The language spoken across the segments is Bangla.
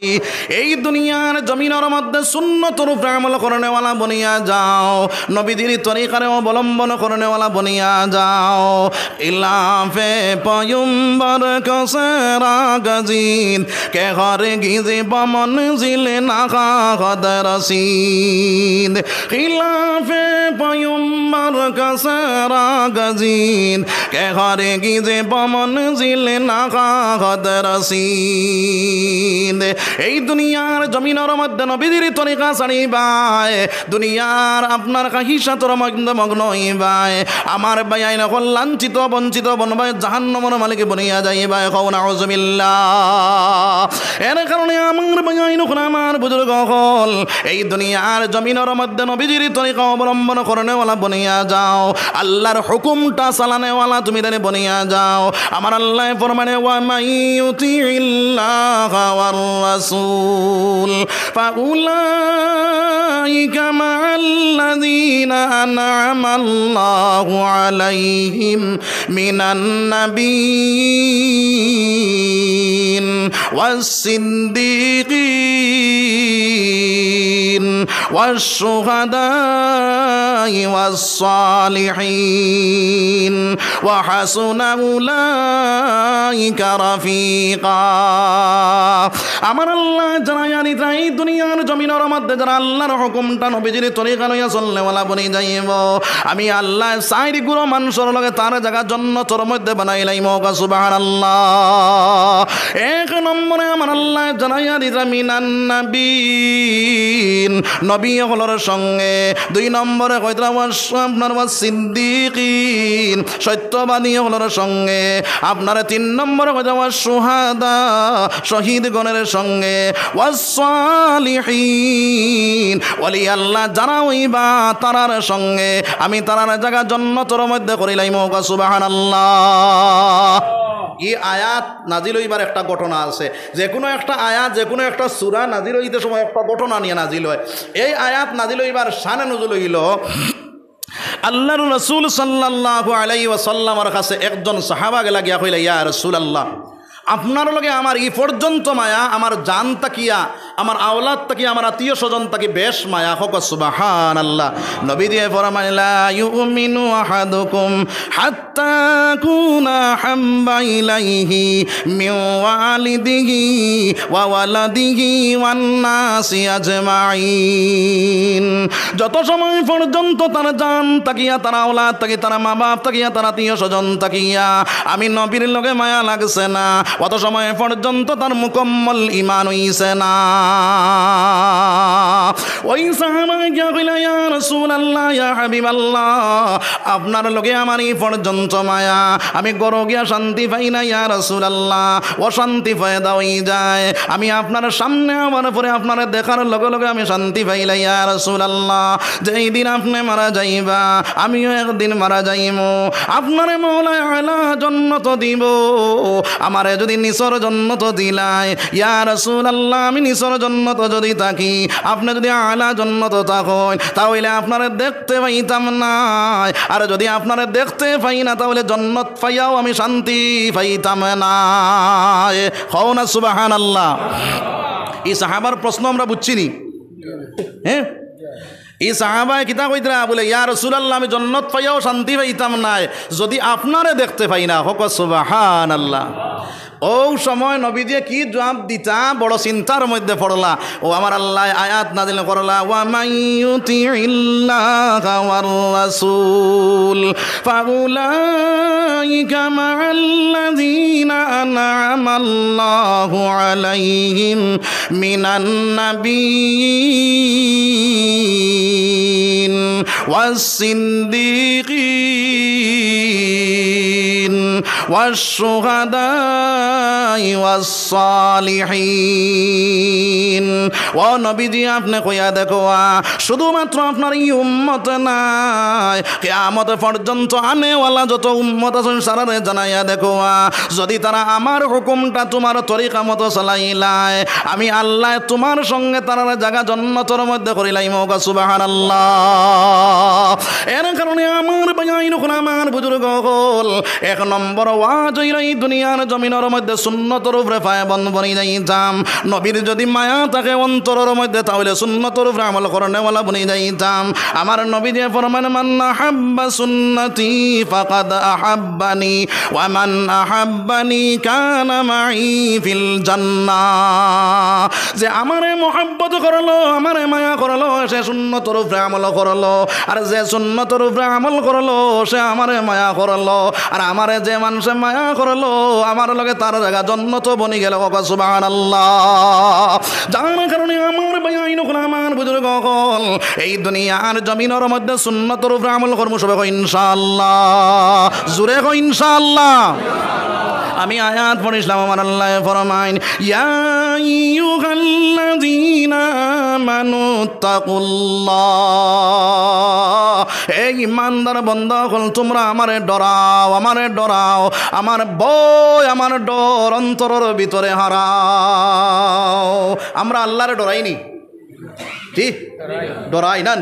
এই দুনিয়ার জমিনের মধ্যে সুন্নতের উপরে আমল করনেওয়ালা বনিয়া যাও, নবীদের তরিকার অবলম্বন করনেওয়ালা বনিয়া যাও। ইলাফে পয়ম্বর কসরা গজিদ কে ঘর গিজে বমন জিলে নাখা খদর রসিদ। ইলাফে পয়ম্বর কসরা গজিদ কে ঘর গিজে বমন জিলে নাখা খদর রসিদ। এই দুনিয়ার জমিনের মধ্যে নবীদের তরিকা ছাড়িবাই, দুনিয়ার আপনার কাহিসাতর মগ্ন হইবাই, আমার ভাই নকল লাঞ্ছিত বঞ্চিত বনবাই জাহান্নামের মালিক বনিয়া যাইবাই। কও নাউজুবিল্লাহ। এর কারণে আমার ভাই নকল আমার বুজুর্গ হল এই দুনিয়ার জমিনের মধ্যে নবীদের তরিকা অবলম্বন করনেওয়ালা বনিয়া যাও, আল্লাহর হুকুমটা চালানেওয়ালা তুমি তারে বনিয়া যাও। আমার আল্লাহ ফরমানে ওয়া মাইয়ুতিল্লাহ ওয়ার রাসূল ফাউলাইকা মাআল্লাযীনা আন'আমাল্লাহু আলাইহিম মিনান নাবিয়্যিন ওয়াস-সিদ্দীকিন ওয়াশ-শুহাদা'i ওয়াস-সালিহিন ওয়া হাসুনা উলাইকা রাফীকা। আমার আল্লাহ যারা এই দুনিয়ার জমিনের মধ্যে যারা আল্লাহর হুকুমটা নবীজির তরিকা লইয়া চলনেওয়ালা বনি যাইব, আমি আল্লাহ চাইরি গুরু মানুষের লগে তার জায়গা জন্নতের মধ্যে বানাইলাম। সুবহানাল্লাহ। এক নম্বরে আমার আল্লাহ জানাইয়া দিতা মিনান নাবিয়্যিন, নবী হলর সঙ্গে। দুই নম্বরে কইতরা আপনার সিদ্দীকিন, সত্যবাদী হলর সঙ্গে। আপনার তিন নম্বরে কইতরা শুহাদা, শহীদ গণের সঙ্গে। ওয়াস-সালিহিন, ওলি আল্লাহ যারা হইবা তারার সঙ্গে আমি তারার জায়গা জান্নাতের মধ্যে করিলাম। সুবহানাল্লাহ। এই আয়াত নাজিল হইবার একটা ঘটনা আছে। যে কোনো একটা আয়াত, যে কোনো একটা সূরা নাজিল হইতে সময় একটা ঘটনা নিয়ে নাজিল হয়। এই আয়াত নাজিল হইবার শানে নজুল হইল আল্লাহর রাসূল সাল্লাল্লাহু আলাইহি ওয়াসাল্লামের কাছে একজন সাহাবা গেলা গিয়া কইলা, ইয়া রাসূলুল্লাহ, আপনার লগে আমার এই পর্যন্ত মায়া, আমার জান তাকিয়া, আমার আওলাদ তাকিয়া, আমার আত্মীয় স্বজন তাকি বেশ মায়া। হোক সুবহানাল্লাহ। নবী দিয়ে ফরমায় লা ইউমিনু আহাদুকুম হাত্তা কুনা হাম্বা ইলাইহি মিন ওয়ালিদিহি ওয়া ওয়ালাদিহি ওয়ান নাসি আজমাইন। যত সময় পর্যন্ত তার জান তাকিয়া, তার আওলাদ তাকিয়া, তার মা বাপ তাকিয়া, তার আত্মীয় স্বজন তাকিয়া আমি নবীর লগে মায়া লাগছে না, অত সময় পর্যন্ত তার মুকম্মল ঈমান হইছে না। ওই সাহাবা গিয়া কইলা, ইয়া রাসূলুল্লাহ, ইয়া হাবিবাল্লাহ, আপনার লগে আমার এই পর্যন্ত মায়া, আমি গরো গিয়া শান্তি পাই না ইয়া রাসূলুল্লাহ, অশান্তি পয়দা হয়ে যায়। আমি আপনার সামনে আমার পরে আপনার দেখার লগে লগে আমি শান্তি পাইলা ইয়া রাসূলুল্লাহ। যেই দিন আপনি মারা যাইবা আমিও একদিন মারা যাইমু, আপনারে মওলা আলা জান্নাত দিব, আমারে যদি নিসর জান্নাত দিলাই ইয়া রাসূলুল্লাহ, আমি নিসর জান্নাত যদি থাকি, আপনি যদি আলা জান্নাত থাকেন, তাহলে আপনারে দেখতে পাইতাম না। আর যদি আপনারে দেখতে পাই না, তাহলে জান্নাত পাইয়াও আমি শান্তি পাইতাম না। কও না সুবহানাল্লাহ। এই সাহাবার প্রশ্ন আমরা বুঝছিনি। হ্যাঁ, এই সাহাবায় কিতা কইতরা বলে, ইয়া রাসূলুল্লাহ, আমি জান্নাত পাইয়াও শান্তি পাইতাম না যদি আপনারে দেখতে পাই না। হোক সুবহানাল্লাহ। ও সময় নবী দিয়ে কি জবাব দিতা, বড় চিন্তার মধ্যে পড়লা। ও আমার আল্লাহ আয়াত নাযিল করলা, ওয়া মাইয়ুতিল্লাহা ওয়ার রাসূল ফাউলাইকা মাআল্লাযীনা আন'আমাল্লাহু আলাইহিম মিনান নাবিয়্যিন ওয়াস-সিদ্দীকিন ওয়াশ-শুহাদা'i ওয়াস-সালিহিন। ও নবীজি, আপনি কইয়া দেখো, শুধুমাত্র আপনার এই উম্মত নাই, কিয়ামত পর্যন্ত আনেওয়ালা যত উম্মত আছেন সারারে জানাইয়া দেখো, যদি তারা আমার হুকুমটা তোমার তরিকা মতো চালাইলায়, আমি আল্লাহ তোমার সঙ্গে তার জায়গা জান্নাতের মধ্যে করিলাম। সুবহানাল্লাহ। এর কারণে আমার ভাই, আমার বুজুর্গ হল, এক নম্বর আওয়াজ হইল এই দুনিয়ার জমিনের মধ্যে সুন্নতর উপরে পায়বন বনি যাইতাম নবীর যদি মায়া থাকে অন্তরের মধ্যে তাহলে সুন্নতর উপরে আমল করনেওয়ালা বনি যাইতাম আমার নবী যে ফরমান মান আহাব্বা সুন্নতি ফাকাদ আহাব্বানি ওয়া মান আহাব্বানি কানা মাই ফিল জান্নাহ যে আমারে মোহাব্বত করলো আমারে মায়া করলো সে সুন্নতর উপরে আমল করলো আর যে সুন্নতর উপরে আমল করলো সে আমারে মায়া করলো আর আমারে যে মানুষে মায়া করলো আমার লগে তার জায়গা জন্নত বনি গেল সুবহানাল্লাহ যার কারণে আমার বায়াইন কোন আমার বুজুর্গ হল এই দুনিয়ার জমিনের মধ্যে সুন্নতর উপরে আমল করব সবে কই ইনশাআল্লাহ জোরে কই ইনশাআল্লাহ আমি আয়াত পড়িলাম আমার আল্লাহ ফরমাইন ইয়া আইয়ুহাল্লাযীনা আমানু তাকুল্লাহ এই ইমানদার বান্দা হল তোমরা আমারে ডরাও আমার ভয় আমার ডর অন্তরের ভিতরে হারাও আমরা আল্লাহরে ডরাইনি ঠিক ডরাই না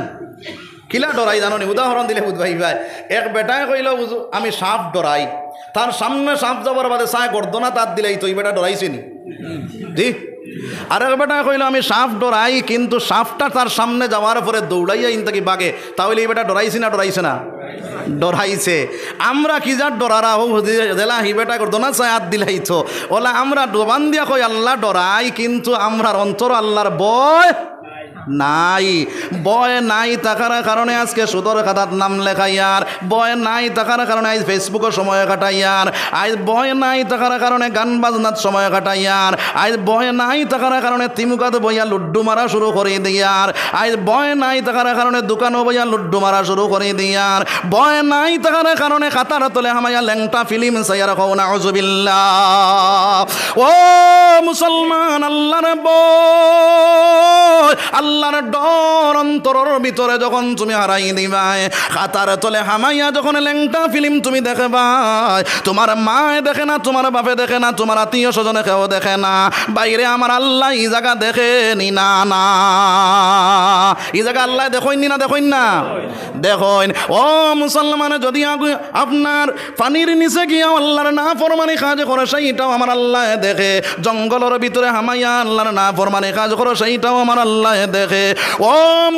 কিলা ডরাই জানো নি উদাহরণ দিলে বুঝবাই ভাই এক বেটায় কইল আমি সাপ ডরাই তার সামনে সাপ যাবার বাদে চায় গর্দনা তার দিলেই তো এই বেটা ডরাইছে নি জি আর এক বেটা কইল আমি সাপ ডরাই কিন্তু সাপটা তার সামনে যাওয়ার পরে দৌড়াইয়া ইনতাকি বাগে তাহলে এই বেটা ডরাইছে না ডরাইছে না ডরাইছে আমরা কি যার ডরারা হোক জেলা হি বেটা গর্দনা চায় হাত দিলাই তো ওলা আমরা ডোবান দিয়া কই আল্লাহ ডরাই কিন্তু আমরার অন্তর আল্লাহর ভয় নাই বয় নাই থাকার কারণে আজকে সুদর খাতার নাম লেখাইয়ার বয় নাই থাকার কারণে আজ ফেসবুকে সময় কাটাইয়ার আজ বয় নাই থাকার কারণে গান বাজনার সময় কাটাইয়ার আজ বয় নাই থাকার কারণে তিমুকাত বইয়া লুড্ডু মারা শুরু করে দিয়ার আজ বয় নাই থাকার কারণে দোকানও বইয়া লুড্ডু মারা শুরু করে দিয়ার বয় নাই থাকার কারণে খাতার তলে হামাইয়া ল্যাংটা ফিল্ম সাইয়ার কও নাউযুবিল্লাহ ও মুসলমান আল্লাহর বয় আল্লাহর ডর অন্তরের ভিতরে যখন তুমি হারাই দিবাই খাতার তলে হামাইয়া যখন ল্যাংটা ফিল্ম তুমি দেখবাই তোমার মায়ে দেখে না তোমার বাপে দেখে না তোমার আত্মীয় স্বজনে কেউ দেখে না বাইরে আমার আল্লাহ এই জায়গা দেখে নি না না এই জায়গা আল্লাহ দেখইন না দেখইন ও মুসলমান যদি আপনার পানির নিচে গিয়া আল্লাহর না ফরমানি কাজ করে সেইটাও আমার আল্লাহ দেখে জঙ্গলের ভিতরে হামাইয়া আল্লাহর না ফরমানি কাজ করে সেইটাও আমার আল্লাহ দেখে ও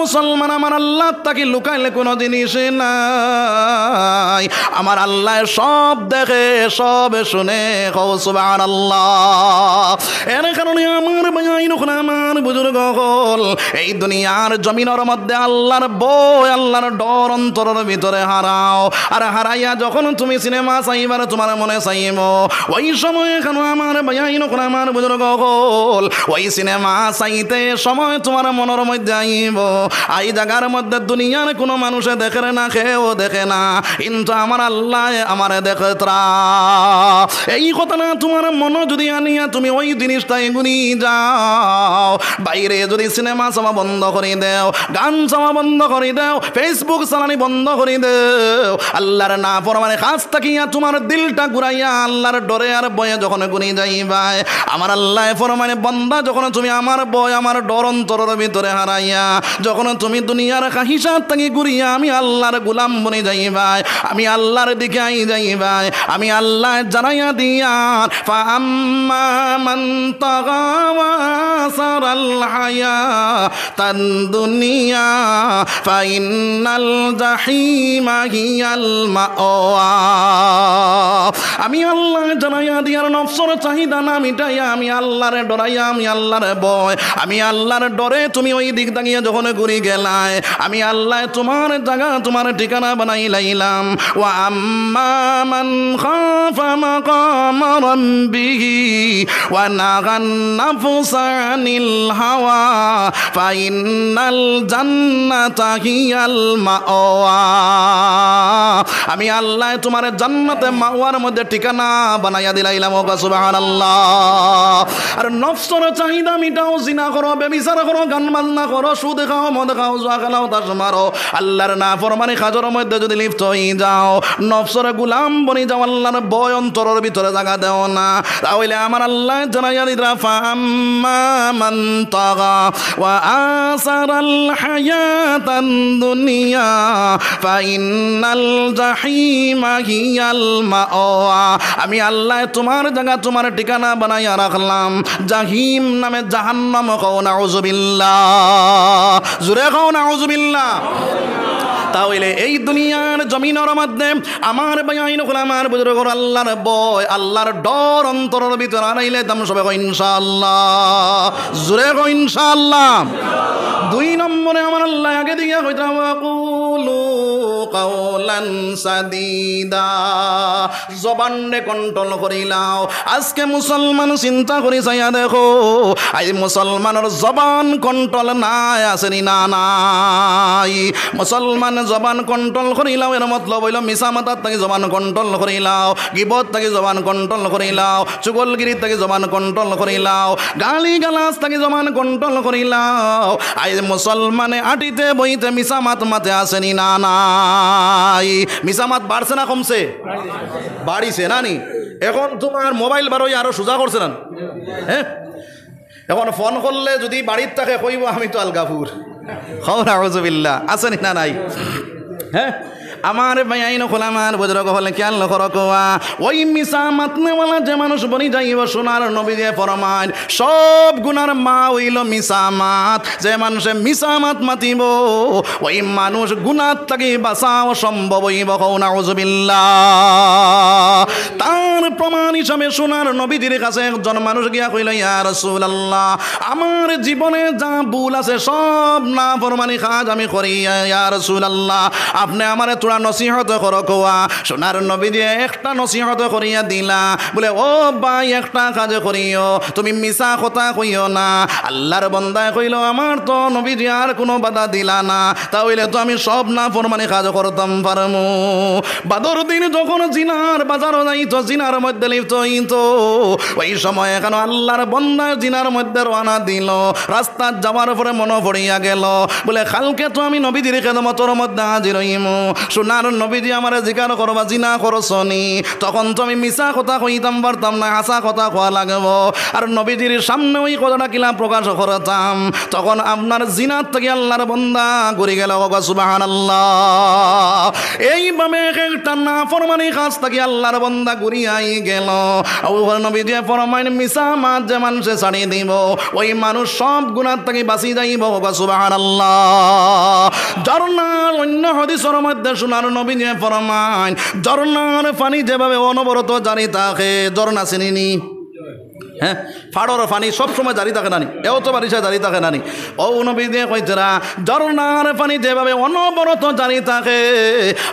মুসলমান আমার আল্লাহ তাকে লুকাইলে কোনো জিনিস নাই আমার আল্লাহ সব দেখে সব শুনে কও সুবহানাল্লাহ এর কারণে আমার ভাইন আমার বুজুর্গ হল এই দুনিয়ার জমিনের মধ্যে আল্লাহর ভয় আল্লাহর ডর অন্তরের ভিতরে হারাও আর হারাইয়া যখন তুমি সিনেমা চাইবার তোমার মনে চাইব ওই সময় কেন আমার ভাইন আমার বুজুর্গ হল ওই সিনেমা চাইতে সময় তোমার মনের মধ্যে আইব এই জায়গার মধ্যে দুনিয়ার কোনো মানুষে দেখে না কেউ দেখে না কিন্তু আমার আল্লাহ আমার দেখে ত্রা এই কথা না তোমার মন যদি আনিয়া তুমি ওই জিনিসটাই গুনি যাও বাইরে যদি সিনেমা চাওয়া বন্ধ করে দেও গান চাওয়া বন্ধ করে দেও ফেসবুক চালানি বন্ধ করে দেও আল্লাহর না ফরমানে কাজ থাকিয়া তোমার দিলটা ঘুরাইয়া আল্লাহর ডরে আর বয়ে যখন গুনি যাইবাই আমার আল্লাহ ফরমানে বন্দা যখন তুমি আমার বয় আমার ডর অন্তরের ভিতরে হারাইয়া যখন তুমি দুনিয়ার হিসাব থেকে ঘুরিয়া আমি আল্লাহর গোলাম বনে যাইবাই আমি আল্লাহর দিকে আই যাইবাই আমি আল্লাহ জানাইয়া দিয়া ফাআম্মা মান তাগা ওয়া সারাল হায়াতাদ দুনিয়া ফাইন্নাল জাহিমা হিয়াল মাওয়া আমি আল্লাহ জানাইয়া দিয়ার নফসের চাহিদা না মিটাইয়া আমি আল্লাহরে ডরাইয়া আমি আল্লাহর ভয় আমি আল্লাহর ডরে তুমি ওই দিক দাঁড়িয়ে যখন ঘুরি গেলাই আমি আল্লাহ তোমার জায়গা তোমার ঠিকানা বানাই লাইলাম ওয়া আম্মা মান খাফা মাকাম রাব্বিহি ওয়া নাগান নাফসা আনিল হাওয়া ফাইন্নাল জান্নাতা হিয়াল মাওয়া আমি আল্লাহ তোমার জান্নাতে মাওয়ার মধ্যে ঠিকানা বানাইয়া দিলাইলাম ও সুবহানাল্লাহ আর নফসের চাহিদা মিটাও জিনা করো ব্যভিচার করো গান বাজনা করো, সুদ খাও, মদ খাও, জুয়া খেলাও, তাস মারো, আল্লাহর নাফরমানি কাজের মধ্যে যদি লিপ্ত হয়ে যাও, নফসের গোলাম বনি যাও, আল্লাহর ভয় অন্তরের ভিতরে জায়গা দেও না, তাহলে আমার আল্লাহ জানাইয়া দিরা ফাম্মা মান তাগা ওয়া আসারাল হায়াতান দুনিয়া ফাইনাল জাহিমা হিয়াল মাওয়া। আমি আল্লাহ তোমার জায়গা তোমার ঠিকানা বানাইয়া রাখলাম জাহিম নামে জাহান্নাম। কও নাউযুবিল্লাহ, জোরে কও নাউযুবিল্লাহ। তাহলে এই দুনিয়ার জমিনের মধ্যে আমার বাইন আমার বুজুর্গ আল্লাহর ভয়, আল্লাহর ডর অন্তরের ভিতরে আনাইলে দাম সবে কই ইনশাআল্লাহ, জোরে কই ইনশাআল্লাহ। দুই নম্বরে আমার আল্লাহ আগে দিয়ে কইতা ওয়াকুলু কাওলান সাদিদা, জবানে কন্ট্রোল করিলাও। আজকে মুসলমান চিন্তা করি চাইয়া দেখো, আই মুসলমানের জবান কন্ট্রোল নাই, আসেনি না নাই? মুসলমান জবান কন্ট্রোল করিলাও, এর মতলব হইল মিছা মাতার থেকে জবান কন্ট্রোল করিলাও, গিবত থেকে জবান কন্ট্রোল করিলাও, চুগলগিরি থেকে জবান কন্ট্রোল করিলাও, গালি গালাজ থেকে জবান কন্ট্রোল করিলাও। আই মুসলমানে আটিতে বইতে মিছা মাত মাতে আসেনি না নাই? মিছা মাত বাড়ছে না কমছে? বাড়িছে না নি? এখন তোমার মোবাইল বারোই আরো সোজা করছে না? হ্যাঁ, এখন ফোন করলে যদি বাড়ির থাকে কইব আমি তো আলগাপুর। নাউযুবিল্লাহ, আসেনি না নাই? হ্যাঁ, আমার ভাইয়াইন খোলামার বুজুর্গ হলে খেয়াল করকোয়া, ওই মিছা মাতনেওয়ালা যে মানুষ বনি যাইব সোনার নবী দিয়ে ফরমান সব গুনার মা হইল মিছা মাত। যে মানুষে মিছা মাত মাতিব ওই মানুষ গুনার থেকে বাঁচাও সম্ভব হইব। নাউযুবিল্লাহ। তার প্রমাণ হিসাবে সোনার নবীজির কাছে একজন মানুষ গিয়া কইল, ইয়া রাসূলুল্লাহ, আমার জীবনে যা ভুল আছে সব নাফরমানি কাজ আমি করি, ইয়া রাসূলুল্লাহ আপনি আমারে তোরা নসিহত করো। কোয়া সোনার নবী দিয়ে একটা নসিহত করিয়া দিলা, বলে ও ভাই একটা কাজ করিও, তুমি মিছা কথা কইও না। আল্লাহর বান্দায় কইল, আমার তো নবীজি আর কোনো বাধা দিলা না, তাহলে তো আমি সব না ফরমানি কাজ করতাম পারমু। বাদর দিন যখন জিনার বাজারও যাইতো, জিনার মধ্যে লিপ্ত হইতো, ওই সময় কেন আল্লাহর বান্দা জিনার মধ্যে রওনা দিল। রাস্তা যাওয়ার পরে মনে পড়িয়া গেল, বলে কালকে তো আমি নবীজির খেদমতের মধ্যে হাজির হইমু, সোনার নবীজি আমার জিজ্ঞাসা করবা জিনা করছনি, তখন তো আমি মিছা কথা কইতাম পারতাম না, হাসা কথা কোয়া লাগব। আর নবীজির সামনে ওই কথাটা কিলা প্রকাশ করতাম, তখন আপনার জিনার থেকে আল্লাহর বান্দা ঘুরে গেল। সুবহানাল্লাহ। এইভাবে একটা না ফরমানি কাজ থেকে আল্লাহর বান্দা ঘুরিয়াই গেল। নবীজি ফরমাইন মিছা মাত যে মানুষে ছাড়িয়ে দিব ওই মানুষ সব গুনার থেকে বাঁচি যাইব। সুবহানাল্লাহ। ঝর্ণার অন্য হাদিসের মধ্যে সোনার নবী যে ফরমান ঝর্ণার পানি যেভাবে অনবরত জারি থাকে, ঝর্ণা চিনিনি? হ্যাঁ, ফাড়র পানি সবসময় জারি থাকে নানি, এও তো বারিশা জারি থাকে নানি। ও নবী দিয়ে কইতেরা ঝর্ণার পানি যেভাবে অনবরত জারি থাকে,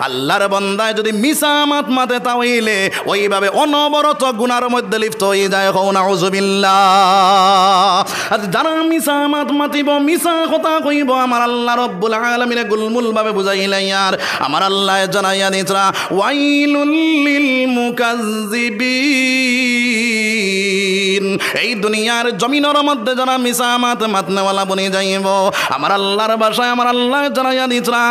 আল্লাহর বান্দায় যদি মিছা মাত মাতে তাহলে ওইভাবে অনবরত গুনার মধ্যে লিপ্ত হয়ে যায়। নাউযুবিল্লাহ। আর যারা মিছা মাত মাতিব, মিছা কথা কইব, আমার আল্লাহ রব্বুল আলামিন গুলমুল ভাবে বুঝাইলেন। আর আমার আল্লাহ জানাইয়া দিতরা ওয়াইলুল লিল মুকাজ্জিবিন, এই দুনিয়ার জমিনের মধ্যে যারা মিছা মাত মাতনেওয়ালা বনে যাইব, আমার আল্লাহর ভাষায় আমার আল্লাহ জানাইয়া দিতরা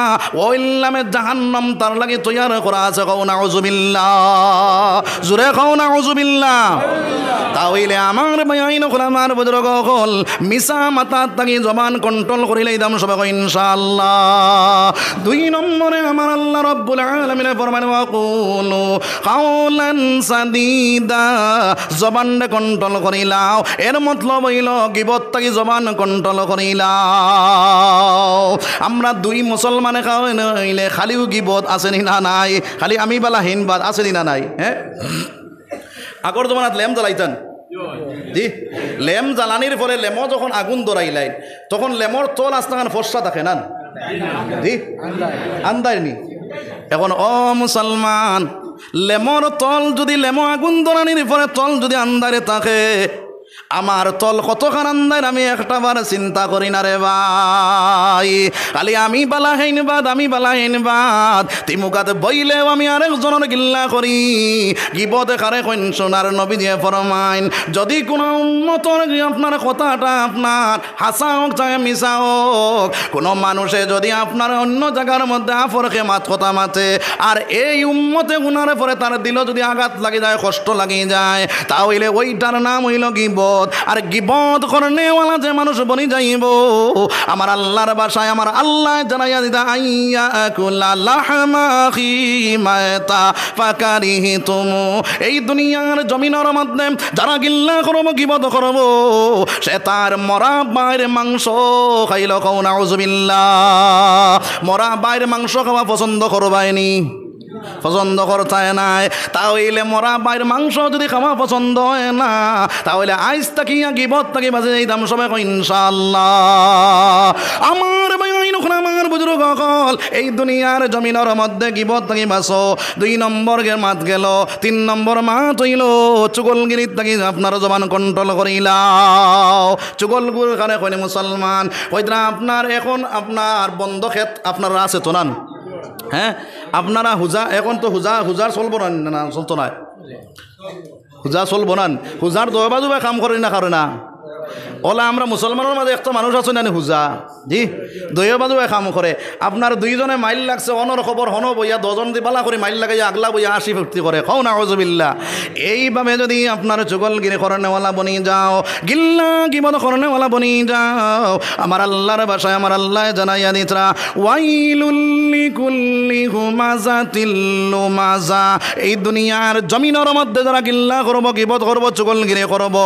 ওই নামে জাহান্নাম তার লাগে তৈয়ার করা আছে। নাউযুবিল্লাহ, জোরে নাউযুবিল্লাহ। তাহলে আমার ভাইয়াইন আমার বুজুর্গ হল মিছা মাতার তাকে জবান কন্ট্রোল করিলেই দাম সবাই ইনশাআল্লাহ। দুই নম্বরে আমার আল্লাহ রব্বুল আলামিন ফরমান ওয়াকুলু কাওলান সাদিদা, জবানকে কন্ট্রোল করিলাও। এর মতলব হইল গিবত থেকে জবান কন্ট্রোল করিলাও। আমরা দুই মুসলমানে হইলে খালিও গিবত আসেনি না নাই? খালি আমি বালা হিনবাদ আসেনি না নাই? হ্যাঁ, আগর জমানাত লেম জ্বালাইতেন জি, লেম জ্বালানির ফলে লেমো যখন আগুন ধরাইলাই তখন লেমর তল আস্তাখান ফসা থাকে না জি, আন্দায়নি। এখন ও মুসলমান, লেমর তল যদি লেমো আগুন ধরানির ফলে তল যদি আন্দারে থাকে, আমার তল কতখান আন্দার আমি একটা বার চিন্তা করি না রে ভাই। খালি আমি বালা হেন বাদ, আমি বালা হেন বাদ, তিমুকাতে বইলেও আমি আরেকজনের গিল্লা করি। গিবতে কারে কইন সোনার নবী দিয়ে ফরমাইন, যদি কোনো উন্মতর আপনার কথাটা আপনার হাসা হোক চাहे মিশা হোক, কোনো মানুষে যদি আপনার অন্য জায়গার মধ্যে আফরকে মাত কথা মাতে, আর এই উম্মতে গুনার পরে তার দিল যদি আঘাত লাগে যায়, কষ্ট লাগে যায়, তাহলে ওইটার নাম হইল গিবত। আর গিবত করনেওয়ালা যে মানুষ বনি যাইব, আমার আল্লাহর বাসায় আমার আল্লাহ জানাইয়া দিতা, আইয়া কুলা লাহমা খিমাতা ফাকারিহিতুম। এই দুনিয়ার জমিনের মধ্যে যারা গিল্লা করব, গিবত করব, সে তার মরা বাইর মাংস খাইল। কও নাউজুবিল্লাহ। মরা বাইর মাংস খাওয়া পছন্দ করবাইনি? পছন্দ করতে নাই। তাহলে মরা বাইর মাংস যদি খাওয়া পছন্দ হয় না, তাহলে আইজ তাকিয়া গিবত তাকি বাজে যাইতাম সবাই ইনশাআল্লাহ। আমার বাইন আমার বুজুর্গ সকল, এই দুনিয়ার জমিনের মধ্যে গিবত তাকি বাঁচো। 2 নম্বর মাত গেল, 3 নম্বর মাত হইল চুগলগিরিত তাকি আপনার জবান কন্ট্রোল করিলাও। চুগলগুর কারে কইনে মুসলমান কইরা আপনার এখন আপনার বন্ধ ক্ষেত আপনার আছে তো নান? হ্যাঁ, আপনারা হুজা এখন তো হুজার চলবো না, চলতো না, হুজা চলবো না। হুজার দয়বাজু কাম করি না কারণ না ওলা আমরা মুসলমানের মাঝে একটা মানুষ আছে না হুজা, জি দইয় বাজু কাম করে। আপনার 2 জনে মাইল লাগছে, অনর খবর হন বইয়া 2 জন বালা করে মাইল লাগাইয়া আগলা বইয়া হাসি ফুর্তি করে। খাও না আউযুবিল্লাহ। এইভাবে যদি আপনার চুগলগিরি করনেওয়ালা বনি যাও, গিল্লা গিবত করনেওয়ালা বনি যাও, আমার আল্লাহর ভাষায় আমার আল্লাহ জানাইয়া দিতরা, ওয়াইলুল লিকুল্লি হুমাজাতিল লুমাজা। এই দুনিয়ার জমিনের মধ্যে যারা গিল্লা করব, গিবত করব, চুগলগিরি করব,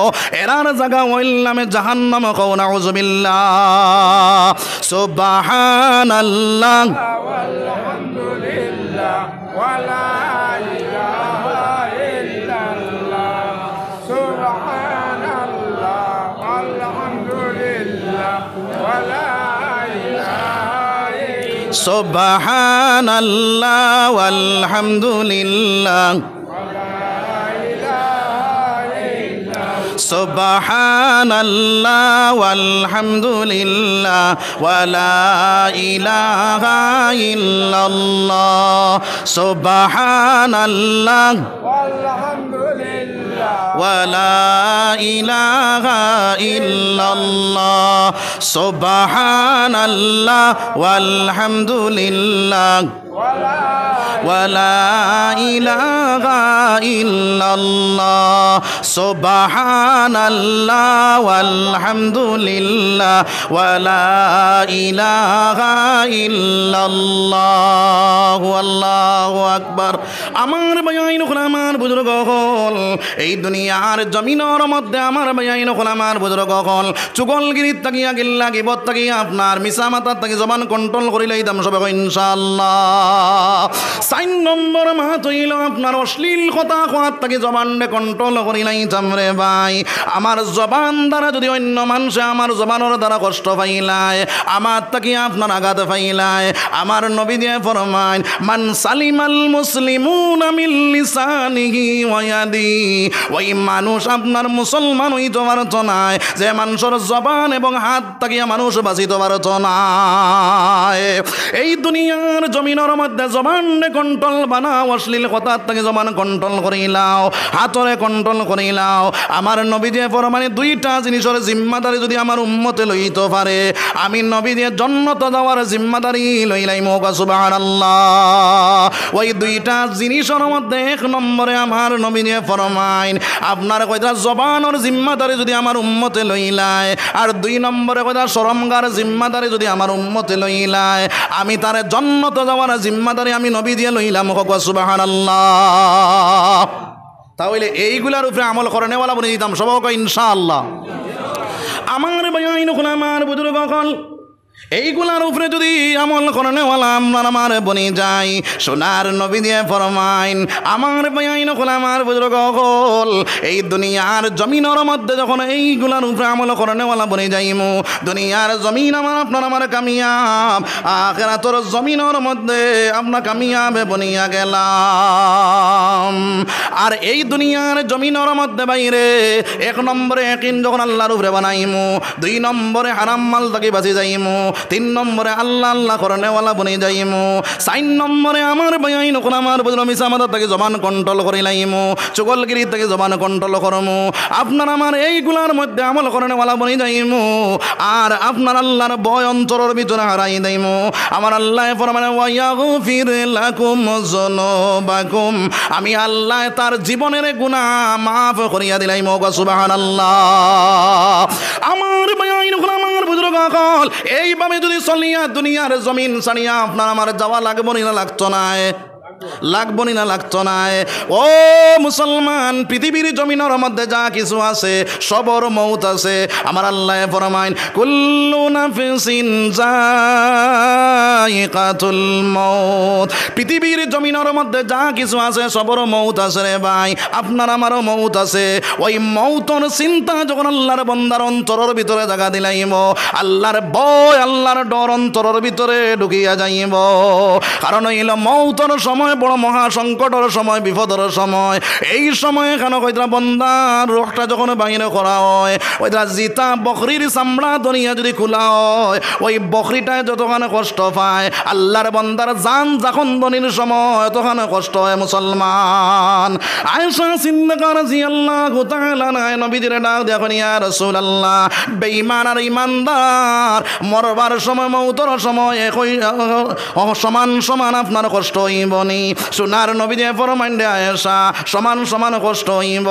এরার জায়গা ওয়াইল নামে জাহান্নাম। কও নাউযুবিল্লাহ। সুবহানাল্লাহ ওয়ালহামদুলিল্লাহ ওয়ালা ইলাহা ইল্লাল্লাহ। সুবহানাল্লাহ ওয়ালহামদুলিল্লাহ ওয়ালা ইলাহা ইল্লাল্লাহ। সুবহানাল্লাহ ওয়ালহামদুলিল্লাহ সুবহানাল্লাহ ওয়ালহামদুলিল্লাহ ওয়ালা ইলাহা ইল্লাল্লাহ। সুবহানাল্লাহ ওয়ালহামদুলিল্লাহ ওয়ালা ইলাহা ইল্লাল্লাহ। সুবহানাল্লাহ ওয়ালহামদুলিল্লাহ ওয়ালা ইলাহা ইল্লাল্লাহ। সুবহানাল্লাহ ওয়ালহামদুলিল্লাহ ওয়ালা ইলাহা ইল্লাল্লাহ। আল্লাহু আকবার। আমার ভাইয়াইন হল, আমার বুজুর্গ হল, এই দুনিয়ার জমিনের মধ্যে আমার ভাইয়াইন হল, আমার বুজুর্গ হল, চুগলগিরিত তাকিয়া গিল্লা গিবত তাকিয়া আপনার মিছা মাতার তাকি জবান কন্ট্রোল করিলেই দাম সবাই ইনশাআল্লাহ। 4 নম্বর মাত হইল আপনার অশ্লীল কথা কোয়ার তাকে জবানটা কন্ট্রোল করি নাই চামরে ভাই। আমার জবান দ্বারা যদি অন্য মানুষে আমার জবানের দ্বারা কষ্ট পাইলায়, আমার তাকে আপনার আঘাত পাইলায়, আমার নবী দিয়ে ফরমাইন, মান সালিমাল মুসলিমুনা মিন লিসানিহি ওয়া ইয়াদিহি। ওই মানুষ আপনার মুসলমান হইতে পারত না যে মানুষের জবান এবং হাত তাকিয়া মানুষ বাঁচিতে পারত না। এই দুনিয়ার জমিনের মধ্যে জবানে কন্ট্রোল বানাও, অশ্লীল কথা তাকে জবান কন্ট্রোল করিলাও, হাতরে কন্ট্রোল করিলাও। আমার নবী দিয়ে ফরমানে 2টা জিনিসের জিম্মাদারি যদি আমার উম্মতে লইতে পারে, আমি নবী দিয়ে জান্নাতে যাওয়ার জিম্মাদারি লইলাই। মোকা সুবহানাল্লাহ। ওই 2টা জিনিসের মধ্যে 1 নম্বরে আমার নবী দিয়ে ফরমাইন, আপনার কয়টা জবানের জিম্মাদারি যদি আমার উম্মতে লইলায়, আর 2 নম্বরে কয়টা শরমগার জিম্মাদারি যদি আমার উম্মতে লইলায়, আমি তারে জান্নাতে যাওয়ার জিম্মাদারি আমি নবী দিয়ে লইলাম। হোক সুবহানাল্লাহ। তাহলে এইগুলার উপরে আমল করেনেওয়ালা বলে দিতাম সবাই ইনশাআল্লাহ। আমার ভাইয়াইন হল, আমার বুজুর্গ হল, এইগুলার উপরে যদি আমল করনেওয়ালা আপনার আমার বনি যায়, সোনার নবী দিয়ে ফরমাইন আমার বেআইন হল আমার বুজুর্গ হল এই দুনিয়ার জমিনের মধ্যে যখন এইগুলার উপরে আমল করনেওয়ালা বনি যাইমু, দুনিয়ার জমিন আমার আপনার আমার কামিয়াব, আখিরাতের জমিনের মধ্যে আপনার কামিয়াবে বনিয়া গেলাম। আর এই দুনিয়ার জমিনের মধ্যে বাইরে এক নম্বরে একিন যখন আল্লাহর উপরে বানাইমু, 2 নম্বরে হারাম মাল থেকে বাঁচি যাইমু, 3 নম্বরে আল্লাহ আল্লাহ করনেওয়ালা বনে যাইমু, 4 নম্বরে আমার বেআইন হল আমার বুজুর্গ মিছা মাদার থেকে জবান কন্ট্রোল করে লাইমু, চুগলগিরি থেকে জবান কন্ট্রোল করমু। আপনার আমার এইগুলার মধ্যে আমল করনেওয়ালা বনে যাইমু, আর আপনার আল্লাহর ভয় অন্তরের ভিতরে হারাই দেইমু। আমার আল্লাহ ফরমানে ওয়ায়াগফির লাকুম যুনুবাকুম, আমি আল্লাহ তার জীবনের গুনাহ মাফ করিয়া দিলাইমু। সুবহানাল্লাহ। আমার বেআইন হল আমার বুজুর্গ হল এইভাবে যদি চলিয়া দুনিয়ার জমিন ছাড়িয়া আপনার আমার যাওয়া লাগবো না লাগতো না, লাগবো না লাগতো না। ও মুসলমান, পৃথিবীর জমিনের মধ্যে যা কিছু আছে সবর মৌত আছে। আমার আল্লাহ ফরমাইন কুল্লু নাফসিন যায়িকাতুল মৌত, পৃথিবীর জমিনের মধ্যে যা কিছু আছে সবর মৌত আছে রে ভাই, আপনার আমারও মৌত আছে। ওই মৌতর চিন্তা যখন আল্লাহর বন্দার অন্তরের ভিতরে জায়গা দিলাইব, আল্লাহর ভয় আল্লাহর ডর অন্তরের ভিতরে ঢুকিয়া যাইব। কারণ হইল মৌতর সময় বড় মহা সংকটের সময়, বিপদের সময়। এই সময় কেন কইতরা বন্দার রোহটা যখন বাইরে করা হয়, ওইটা জিতা বকরির চামড়া দুনিয়া যদি খোলা হয়, ওই বকরিটায় যতখানে কষ্ট পায়, আল্লাহর বন্দার জান যখন দনির সময় তখন কষ্ট হয়। মুসলমান আয়েশা সিদ্দিকা রাদিয়াল্লাহু তাআলা আনহা নবীজির ডাক দেখুন, ইয়া রাসূলুল্লাহ, বেঈমান আর ঈমানদার মরবার সময় মৌতর সময় সমান সমান আপনার কষ্ট হইব নি? সোনার নবী যে ফরমাইন দে আয়েশা সমান সমান কষ্ট হইব।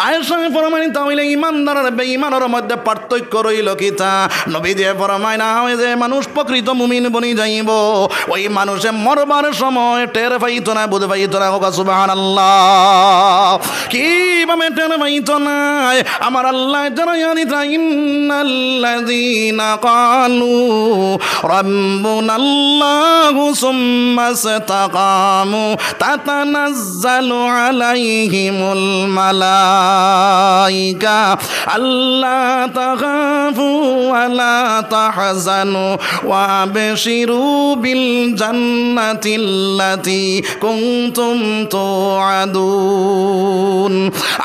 আয়েশা ফরমাইন তাহলে ঈমানদার আর বেঈমানের মধ্যে পার্থক্য রইল কিতা? নবী যে ফরমাইন হয় যে মানুষ প্রকৃত মুমিন বনি যাইব, ওই মানুষে মরবার সময় টের পাইত না, বুঝ পাইত না। সুবহানাল্লাহ। কিভাবে টের পাইত না? আমার আল্লাহ জানাইয়া দিতা, ইন্নাল্লাযীনা ক্বালু রাব্বুনাল্লাহু সুম্মা ইসতাকামু তাতানাজ্জালু আলাইহিমুল মালাইকা আল্লা তাখাফু ওয়া লা তাহজানু ওয়া আবশিরু বিল জান্নাতিল্লাতী কুনতুম তুআদুন।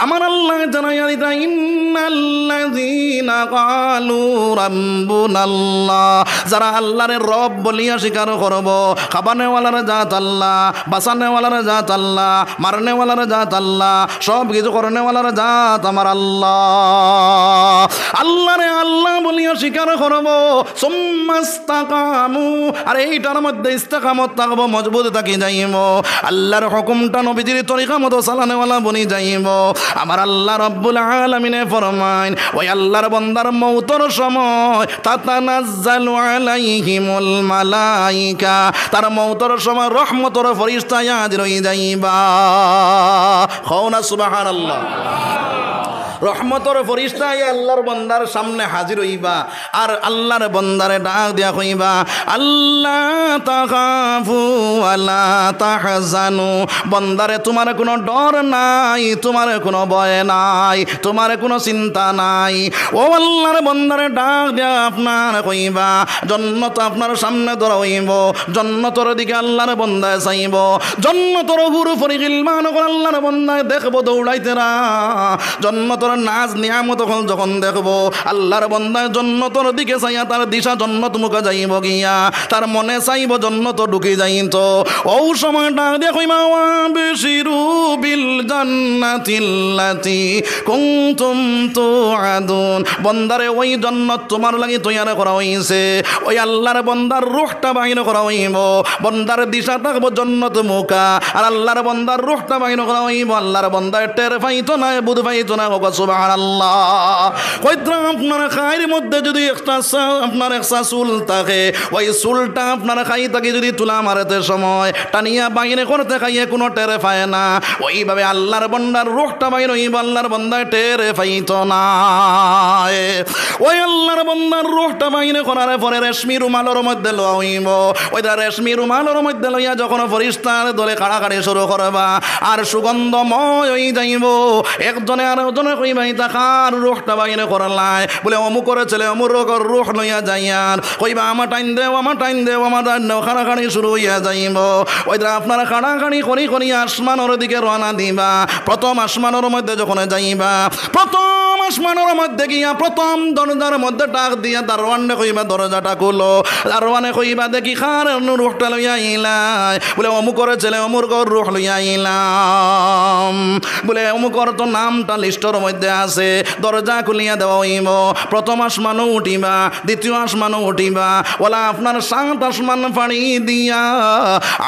আমার আল্লাহ জানাইয়া দিতা, ইন্নাল্লাযীনা ক্বালু রাব্বুনাল্লাহ, যারা আল্লাহরে রব বলিয়া স্বীকার করব, খাবানেওয়ালার জাত আল্লাহ, বাঁচানেওয়ালার জাত আল্লাহ, মারনেওয়ালার জাত আল্লাহ, সব কিছু করনেওয়ালার জাত আমার আল্লাহ। আল্লাহরে আল্লাহ বলিয়া স্বীকার করব, সুম্মা ইসতাকামু, আর এইটার মধ্যে ইস্তেকামত থাকবো, মজবুত থাকি যাইব, আল্লাহর হুকুমটা নবীজির তরিকা মতো চালানেওয়ালা বনি যাইব। আমার আল্লাহ রব্বুল আলামিনে ফরমাইন, ওই আল্লাহর বান্দার মৌতর সময় তাতানাজ্জালু আলাইহিমুল মালাইকা, তার মৌতর সময় রহমতর ফেরেশতা হাজির হয়ে যাইবা। কও না সুবহানাল্লাহ। রহমতর ফেরেশতা আল্লাহর বান্দার সামনে হাজির হইবা, আর আল্লাহর বান্দারে ডাক দিয়া কইবা, আল্লাহ তাখাফু ওয়া লা তাহজানু, বান্দারে তোমার কোনো ডর নাই, তোমার কোনো ভয় নাই, তোমার কোনো চিন্তা নাই। ও আল্লাহর বান্দারে ডাক দিয়া আপনার কইবা, জান্নাত আপনার সামনে ধরা হইব, জান্নাতের দিকে আল্লাহর বান্দায় চাইব, জান্নাতের হুর ফরিগিলমান আল্লাহর বান্দায় দেখবো দৌড়াইতেরা, জান্নাতের নাজ নিয়ামত যখন দেখবো, আল্লাহর বান্দার জান্নাতের দিকে চাইয়া তার দিশা জান্নাত মুখে যাইব গিয়া, তার মনে চাইব জান্নাত ঢুকে যাইত। ও সময়টা দেখইবা, ওয়াবশিরু বিল জান্নাতিল্লাতী কুনতুম তুআদুন, বান্দারে ওই জান্নাত তোমার লাগি তৈয়ার করা হইছে, ওই আল্লাহর বান্দার রূহটা বাইর করা হইব, বান্দার দিশা থাকবো জান্নাত মুখা, আর আল্লাহর বান্দার রূহটা বাইর করা হইব, আল্লাহর বান্দায় টের পাইতো না, বুঝ পাইতো না। সুবহানাল্লাহ। কইত্রা আপনার খাইয়ের মধ্যে যদি আপনার একটা চুল থাকে, ওই চুলটা আপনার খাই থাকে যদি তুলা মারতে সময় টানিয়া বাইরে করতে খাইয়ে কোনো টেরে পায় না, ওইভাবে আল্লাহর বন্দার রূহটা বাইরে ওই আল্লাহর বন্দায় টেরে পাইত না। ওই আল্লাহর বন্দার রূহটা বাইরে করার পরে রেশমি রুমালের মধ্যে লইব, ওইটা রেশমি রুমালের মধ্যে লইয়া যখন ফরিস্তার দলে কাড়াকাড়ি শুরু করবা আর সুগন্ধময় হয়ে যাইব, একজনে আর একজনে কইবা ইতা কার রূহটা বাইরে করলাই, বলে অমুকর ছেলে অমুকর রূহ লইয়া যাইয়ার কইবা আমার টাইম দেও আমার টাইম দেও আমার টাইম দেও, কাড়াকাড়ি শুরু হইয়া যাইব। ওইটা আপনারা কাড়াকাড়ি করি করি আসমানের দিকে রওনা দিবা। প্রথম আসমানের মধ্যে যখন যাইবা, প্রথম আসমানের মধ্যে গিয়া প্রথম দরজার মধ্যে ডাক দিয়া দারোয়ানে কইবা দরজাটা খুলো, দারোয়ানে কইবা দেখি খার রূহটা লইয়া ইলাই, বলে অমুকর ছেলে অমুকর রূহ লইয়া ইলাম, বলে অমুকর তো নামটা লিস্টের মধ্যে আছে, দরজা খুলিয়া দেওয়া হইব। প্রথম আসমানও উঠিবা, দ্বিতীয় আসমানও উঠিবা, ওলা আপনার 7 আসমান পাড়ি দিয়া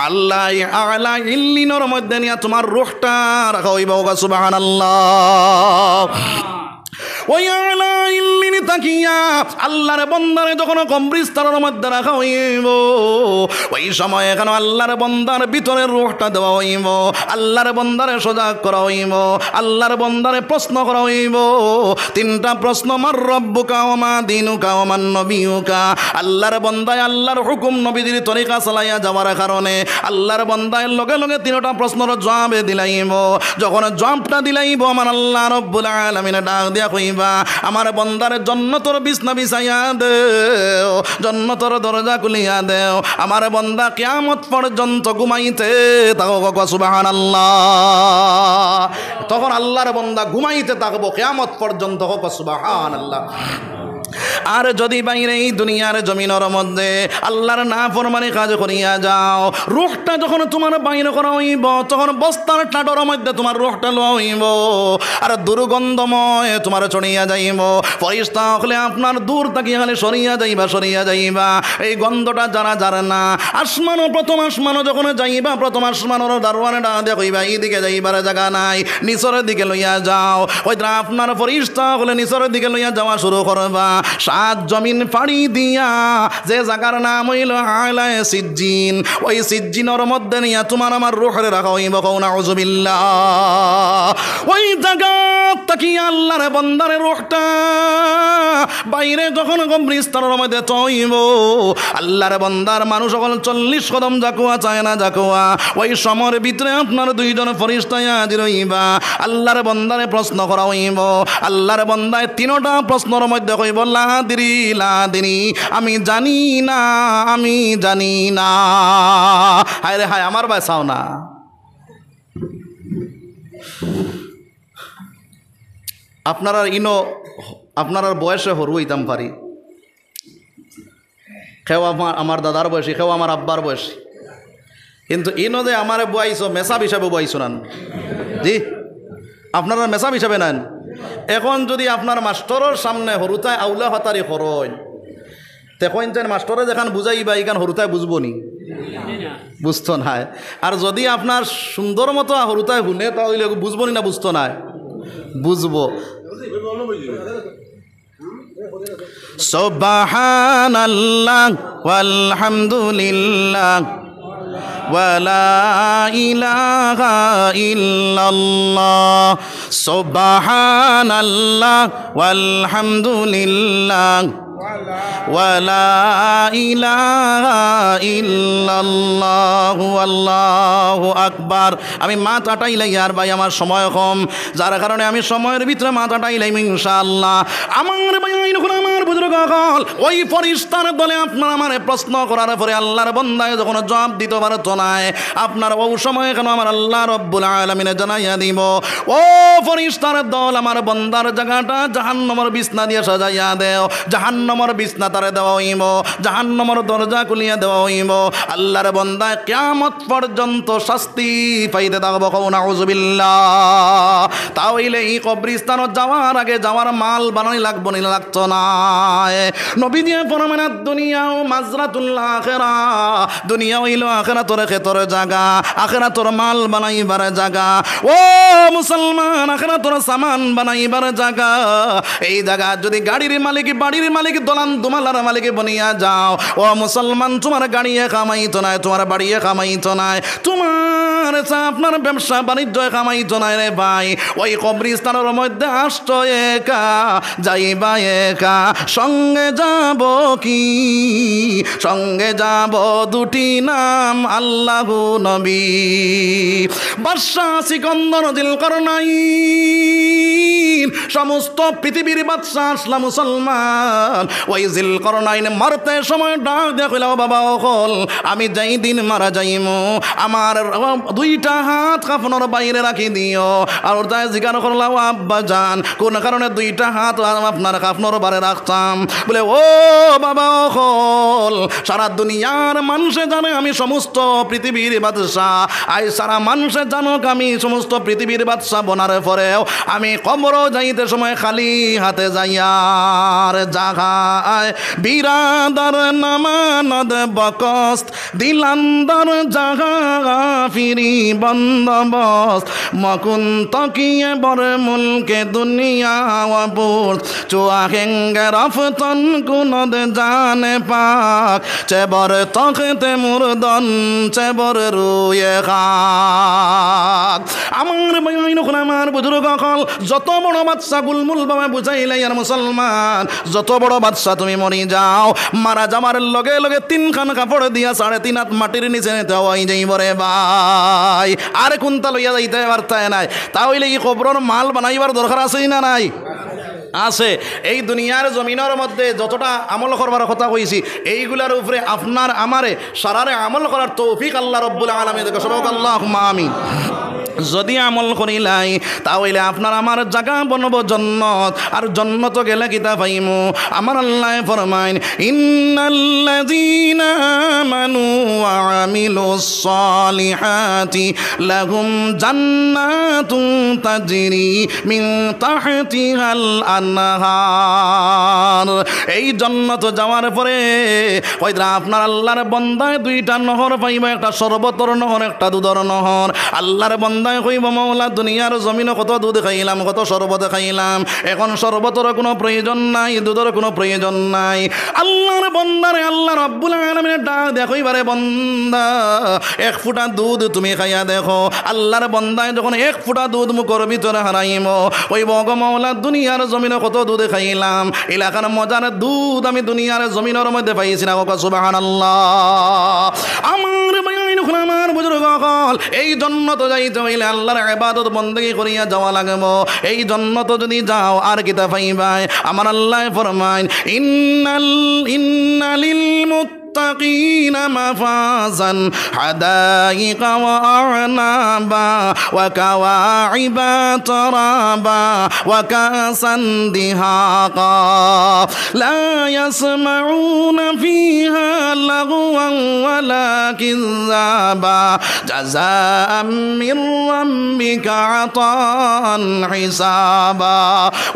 আল্লাহ আলা ইল্লিনের মধ্যে নিয়া তোমার রূহটা রাখা হইব। সুবহানাল্লাহ। ওই আলা ইল্লিনি তাকিয়া আল্লাহর বন্দারে যখন কবরস্থানের মধ্যে রাখা হইব, ওই সময় এখানে আল্লাহর বন্দার ভিতরে রূহটা দেওয়া হইব, আল্লাহর বন্দারে সজাগ করা হইব, আল্লাহর বন্দারে প্রশ্ন করা হইব 3টা প্রশ্ন, মার রব্বুকা ওয়া মা দীনুকা ওয়া মান নবিয়ুকা। আল্লাহর বন্দায় আল্লাহর হুকুম নবীদের তরিকা চালাইয়া যাওয়ার কারণে আল্লাহর বন্দায় লগে লগে 3টা প্রশ্নের জবাব দিলাইব। যখন জবাবটা দিলাইব আমার আল্লাহ রব্বুল আলামিন ডাক দিয়া কইবা আমার বন্দার জান্নাতের বিছনা বিছাইয়া দেও, জান্নাতের দরজা খুলিয়া দেও, আমার বন্দা কিয়ামত পর্যন্ত ঘুমাইতে থাকো। সুবহানাল্লাহ। তখন আল্লাহর বন্দা ঘুমাইতে থাকবো কিয়ামত পর্যন্ত। সুবহানাল্লাহ। আর যদি বাইরে এই দুনিয়ার জমিনের মধ্যে আল্লাহর নাফরমানি কাজ করিয়া যাও, রূহটা যখন তোমার বাইরে করা হইব তখন বস্তার টাডর মধ্যে তোমার রূহটা লওয়া হইব আর দুর্গন্ধময় তোমার চড়িয়া যাইব। ফরিস্তা হলে আপনার দূর তাকিয়া গেলে সরিয়া যাইবা। এই গন্ধটা যারা জানে না, আসমানও প্রথম আসমানও যখন যাইবা, প্রথম আসমানের দারোয়ানে ডাক দিয়া কইবা এইদিকে যাইবার জায়গা নাই, নিচরের দিকে লইয়া যাও। ওইটা আপনার ফরিস্তা হলে নিচরের দিকে লইয়া যাওয়া শুরু করবা। 7 জমিন পাড়ি দিয়া যে জায়গার নাম হইল আলায়ে সিজ্জিন, ওই সিজ্জিনের মধ্যে নিয়া তোমার আমার রূহরে রাখা হইব। নাউযুবিল্লাহ। ওই জায়গা তাকিয়া আল্লাহর বন্দারে রূহটা বাইরে যখন কবরস্থানের মধ্যে তৈব, আল্লাহর বন্দার মানুষ সকল 40 কদম জাকুয়া চায় না জাকুয়া, ওই সময়ের ভিতরে আপনার 2 জন ফরিস্তা হাজির হইবা। আল্লাহর বন্দারে প্রশ্ন করা হইব। আল্লাহর বন্দায় 3টা প্রশ্নের মধ্যে কইব লাদিনী, আমি জানি না। হায় রে হায়, আমার বাসাও না। আপনার বয়সে হরু হইতাম পারি, কেউ আমার দাদার বয়সী, কেউ আমার আব্বার বয়সী, কিন্তু যে আমারে বয়াইছ মেসাব হিসাবে বয়াইছ নান জি, আপনারা মেসাব হিসাবে নেন। এখন যদি আপনার মাস্টরের সামনে হরুতায় আউলা হতারি হরয়, তখন যেন মাস্টরে যেখান বুঝাইবা এখান হরুতায় বুঝবো নি, বুঝতো নাই। আর যদি আপনার সুন্দর মতো হরুতায় শুনে তাহলে বুঝবো নি না বুঝতো নাই, বুঝবো। সুবহানাল্লাহ ওয়ালহামদুলিল্লাহ ওয়ালা ইলাহা ইল্লাল্লাহ, সুবহানাল্লাহ ওয়ালহামদুলিল্লাহ ওয়ালা ইলাহা ইল্লাল্লাহু আল্লাহু আকবার। আমি মাথাটাই লাই আর ভাই আমার সময় কম, যার কারণে আমি সময়ের ভিতরে মাথাটাই লাইম ইনশাআল্লাহ। আমার ভাই আমার বুজুর্গ হল ওই ফরিস্তার দলে আপনার আমার প্রশ্ন করার পরে আল্লাহর বান্দায় যখন জবাব দিতে পারতো না, আপনার ও সময় কেন আমার আল্লাহ রব্বুল আলামিন জানাইয়া দিব, ও ফরিস্তার দল আমার বান্দার জায়গাটা জাহান্নামের বিছনা দিয়ে সাজাইয়া দেও, জাহান্নাম জাহান্নামের বিছনা তারে দেওয়া হইব, জাহান্নামের দরজা খুলিয়া দেওয়া হইব। আল্লাহর বান্দা কিয়ামত পর্যন্ত শাস্তি পাইতে থাকবো। কও নাউযুবিল্লাহ। তাহলে এই কবরস্থানত যাওয়ার আগে যাওয়ার মাল বানানি লাগবো না, লাগতো না। নবীজি ফরমান দুনিয়াও মাজরাতুল আখিরা, দুনিয়া হইল আখিরাতের ক্ষেত্রে জায়গা, আখিরাতের মাল বানাইবার জায়গা। ও মুসলমান, আখিরাতের সামান বানাইবার জায়গা। এই জায়গা যদি গাড়ির মালিক, বাড়ির মালিক, দলান দুমালার মালিক বনিয়া যাও, ও মুসলমান, তোমার গাড়িয়ে কামাইতো নাই, তোমার বাড়িয়ে কামাইতো নাই, তোমার আপনার ব্যবসা বাণিজ্য কামাইতো নাই রে ভাই। ওই কবরস্থানের মধ্যে আসতো একা, যাইবা একা। সঙ্গে যাব কি? সঙ্গে যাব দুটি নাম, আল্লাহ নবী। বাদশা সিকন্দর জিলকরনাইন, সমস্ত পৃথিবীর বাদশা আসলা মুসলমান। ওই জিলকরনাইন মারতে সময় ডাক দিয়া কইলা, বাবা অকল আমি যাই দিন মারা যাইমু, আমার দুইটা হাত কাফনের বাইরে রাখি দিও। আর তাই জিজ্ঞাসা করলাম, আব্বা জান কোন কারণে দুইটা হাত আপনার কাফনের বাইরে রাখতাম? বলে, ও বাবা অকল সারা দুনিয়ার মানুষে জানে আমি সমস্ত পৃথিবীর বাদশা। আই সারা মানুষে জানুক আমি সমস্ত পৃথিবীর বাদশা বনার পরেও আমি কবরও যাইতে সময় খালি হাতে যাইয়ার জাগায় বিরাদার নামানদ বকস্ত দিলান্দার জাগা ফিরি বন্দোবস্ত মকুন তকিয়ে বর মুলকে দুনিয়া ওয়াপুর চুয়া হেঙ্গে রফতন কুনদ জানে পাক চেবর তখতে মুরদন চেবর রুয়ে খাক। আমার বাইন আমার বুজুর্গ কল যত বড় বাদশা গুলমুল বাবা বুঝাইলে আর মুসলমান, যত বড় বাদশা তুমি মরি যাও, মারা যাবার লগে লগে 3 খান কাপড় দিয়া 3.5 হাত মাটির নিচে নিতে হওয়াই যাইব রে ভাই। আর কোনটা লইয়া যাইতে পারতায় নাই। তাহলে এই কবরের মাল বানাইবার দরকার আছেই না নাই? আছে। এই দুনিয়ার জমিনের মধ্যে যতটা আমল করবার কথা কইছি, এইগুলার উপরে আপনার আমারে সারারে আমল করার তৌফিক আল্লাহ রব্বুল আলামিন দেখো। সবাই আল্লাহুম্মা আমিন। যদি আমল করিলাই তাহলে আপনার আমার জায়গা বনব জন্নত, আর জন্নত গেলে কিতা পাইমু? আমার আল্লাহ ফরমাইন, ইন্নাল্লাযীনা আমানু ওয়া আমিলুস সালিহাতি লাহুম জান্নাতুন তাজরি মিন তাহতিহাল আনহার। এই জন্নত যাওয়ার পরে হয়তো আপনার আল্লাহর বন্দায় 2টা নহর পাইবা, একটা শরবতর নহর, একটা দুধর নহর। আল্লাহর বন্দা কইব, মওলা দুনিয়ার জমিনে কত দুধ খাইলাম, কত শরবত খাইলাম, এখন শরবতের কোনো প্রয়োজন নাই, দুধের কোনো প্রয়োজন নাই। আল্লাহর বন্দারে আল্লাহ রাব্বুল আলামিনের ডাক দেখো, এবারে বন্দা 1 ফুটা দুধ তুমি খাইয়া দেখো। আল্লাহর বন্দায় যখন 1 ফুটা দুধ মুখের ভিতরে হারাইম, ওই বগ মওলা দুনিয়ার জমিনে কত দুধ খাইলাম, এলাকার মজার দুধ আমি দুনিয়ার জমিনের মধ্যে পাইছি না। সুবহানাল্লাহ। আমার বাইন আমার বুজুর্গ কল এই জন্নত যাইতে হইলে আল্লাহর ইবাদত বন্দেগী করিয়া যাওয়া লাগবো। এই জন্নত যদি যাও আর কিতা পাইবাই? আমার আল্লাহ ফরমাইন, ইন্নালিল মুত্তাকিন মাফাজান হাদাইকা ওয়া আ'নাবা ওয়া কাওয়াইবা তারাবা ওয়া কাসান দিহাকা লা ইয়াসমাউনা ফিহা লাগওয়ান ওয়ালা কিযাবা জাযাআম মির রাব্বিকা আতান হিসাবা।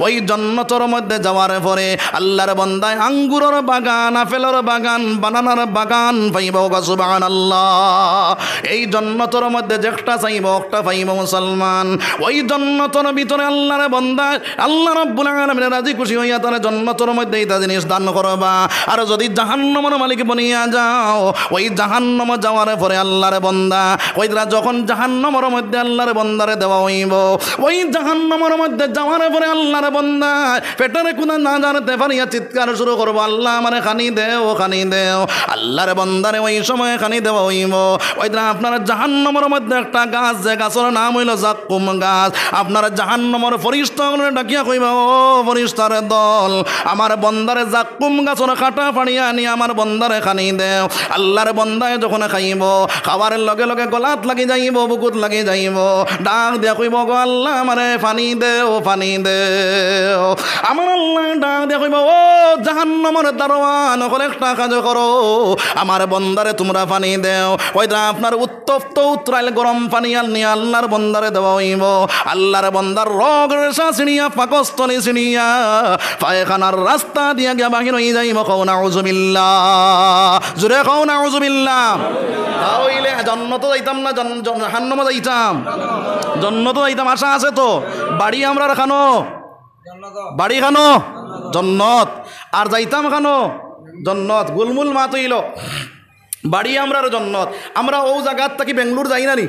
ওই জন্নতের মধ্যে যাওয়ার পরে আল্লাহর বান্দায় আঙ্গুরের বাগান, আপেলের বাগান, বানানার বাগান পাইব। সুবহানাল্লাহ। এই জন্নতের মধ্যে যেটা চাইব একটা পাইব মুসলমান। ওই জন্নতের ভিতরে আল্লাহর বান্দা আল্লাহ রাব্বুল আলামিন রাজি খুশি হইয়া তার জন্নতের মধ্যে এইটা জিনিস দান করবা। আর যদি জাহান্নামের মালিক বনিয়া যাও, ওই জাহান্নামে যাওয়ার পরে আল্লাহর বান্দা ওইটা যখন জাহান্নামের মধ্যে আল্লাহর বান্দারে দেওয়া হইব, ওই জাহান্নামের মধ্যে যাওয়ার পরে আল্লাহর বান্দা পেটের কোনা না জানতে পারিয়া চিৎকার শুরু করবো, আল্লাহ আমারে খানি দেও, খানি দেও। আল্লাহর বান্দারে ওই সময় খানি দেওয়া হইব। ওই দিন আপনার জাহান্নামের মধ্যে একটা গাছ, যে গাছের নাম হইল জাক্কুম গাছ। আপনার জাহান্নামের ফরিস্তাগুলো ডাকিয়া কইবা, ও ফরিস্তার দল, আমার বন্দারে জাক্কুম গাছের কাটা পাড়িয়া আনি আমার বন্দারে খানি দেও। আল্লাহর বন্দায় যখন খাইব, খাবারের লগে লগে গলাত লাগি যাইব, বুকুত লাগি যাইব, ডাক দিয়া কইব, গো আল্লাহ আমারে পানি দেও, পানি দেও। আমার আল্লাহ ডাক দিয়া কইব, ও জাহান্নামের দারোয়ান, ওখানে একটা কাজ করো, আমার বন্দারে তোমরা পানি দেও। ওইটা আপনার উত্তপ্ত উত্তরাইল গরম পানি নিয়ে আল্লাহর বন্দারে দেওয়া হইব। আল্লাহর বন্দার রগ রেশা ছিড়িয়া, পাকস্থলী ছিড়িয়া, পায়খানার রাস্তা দিয়া গিয়া বাহির হয়ে যাইব। কও নাউযুবিল্লাহ, জোরে কও নাউযুবিল্লাহ। তাহলে জন্নত যাইতাম না, জাহান্নামে যাইতাম? জন্নত যাইতাম, আশা আছে তো? বাড়ি আমরা খানো, বাড়ি খানো জন্নত, আর যাইতাম খানো জন্নত। গুলমুল মা তৈল বাড়ি আমরা জন্নত। আমরা ও জায়গার থাকি বেঙ্গলোর যাই না নি?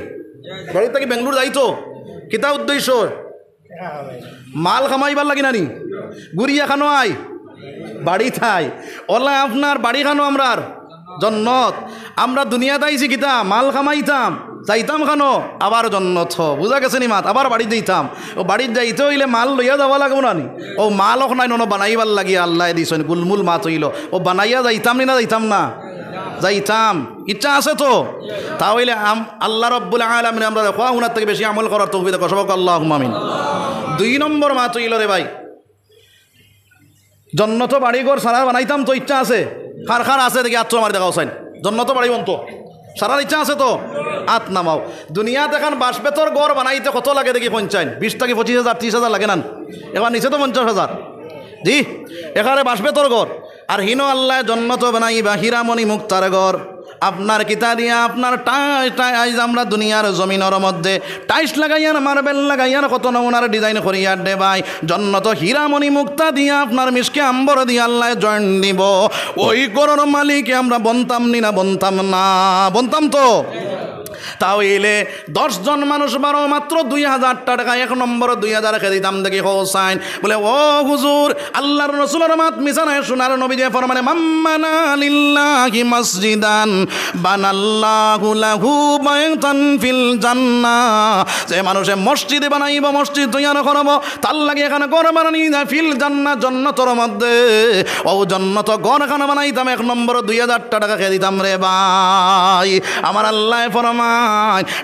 বাড়ির থাকি বেঙ্গলোর যাইতো কিতা উদ্দেশ্য? মাল খামাইবার লাগি না নি? গুড়িয়া খানো আই বাড়ি থাই, ওলা আপনার বাড়ি খানো আমরার জন্নত। আমরা দুনিয়া দাইছি কিতা মাল খামাইতাম, যাইতাম খানো আবার জন্নত। বুঝা গেছে নি মাত? আবার বাড়ি যাইতাম। ও বাড়ির যাইতে হইলে মাল লইয়া যাওয়া লাগবো না নি? ও মাল হোক নাই ন বানাইবার লাগিয়া আল্লাহ দিছেন, গুলমুল মাত হইল। ও বানাইয়া যাইতাম নি? না যাইতাম না? যাইতাম। ইচ্ছা আছে তো? তাহলে আল্লাহ রব্বুল আলামিন আমরা খোয়া হুনার থেকে বেশি আমল করার তৌফিক দাও, সবাইকে আল্লাহুম্মা আমিন। 2 নম্বর মাত হইল রে ভাই, জন্নত বাড়িঘর সারা বানাইতাম তো ইচ্ছা আছে? খার খার আছে দেখি আত্ম আমার দেখাও চাইন। জন্নত বাড়ি বনতো সারার ইচ্ছা আছে তো? আত নামাও। দুনিয়া দেখান বাঁশবেতর গড় বানাইতে কত লাগে দেখি পঞ্চায়েন? 20 থেকে 25,000 30,000 লাগে না? এবার নিচে তো 50,000। জি, এখানে বাঁশবেতর গড়। আর হিনো আল্লাহ জন্নত বানাইবা হীরামণি মুক্তার গড়। আপনার কিতা দিয়া আপনার টাইস আমরা দুনিয়ার জমিনের মধ্যে টাইস লাগাইয়ার, মার্বেল লাগাইয়ার, কত নমুনার ডিজাইন করিয়ার দে ভাই। জন্নত হীরামণি মুক্তা দিয়া আপনার মিশকে আম্বর দিয়া আল্লাহ জয়েন দিব। ওই গড়ের মালিক আমরা বনতাম নি? না বনতাম না? বনতাম তো। তাহলে 10 জন মানুষ বারো মাত্র 2,000 টাকা, 1 নম্বর 2,000 রেখে দিতাম দেখি হোসাইন বলে, ও হুজুর আল্লাহর রাসূলের মাত মিছা নয়, সোনার নবী যে ফরমানে, মাম্মানা লিল্লাহি মসজিদান বানাল্লাহু লাহু বাইতান ফিল জান্নাহ। যে মানুষে মসজিদ বানাইব, মসজিদ তৈয়ার করব, তার লাগে এখানে ঘর বানানি যায় ফিল জান্নাহ, জান্নাতের মধ্যে। ও জান্নাত ঘর এখানে বানাইতাম, 1 নম্বর 2,000 টাকা রেখে দিতাম রে ভাই। আমার আল্লাহ ফরমান,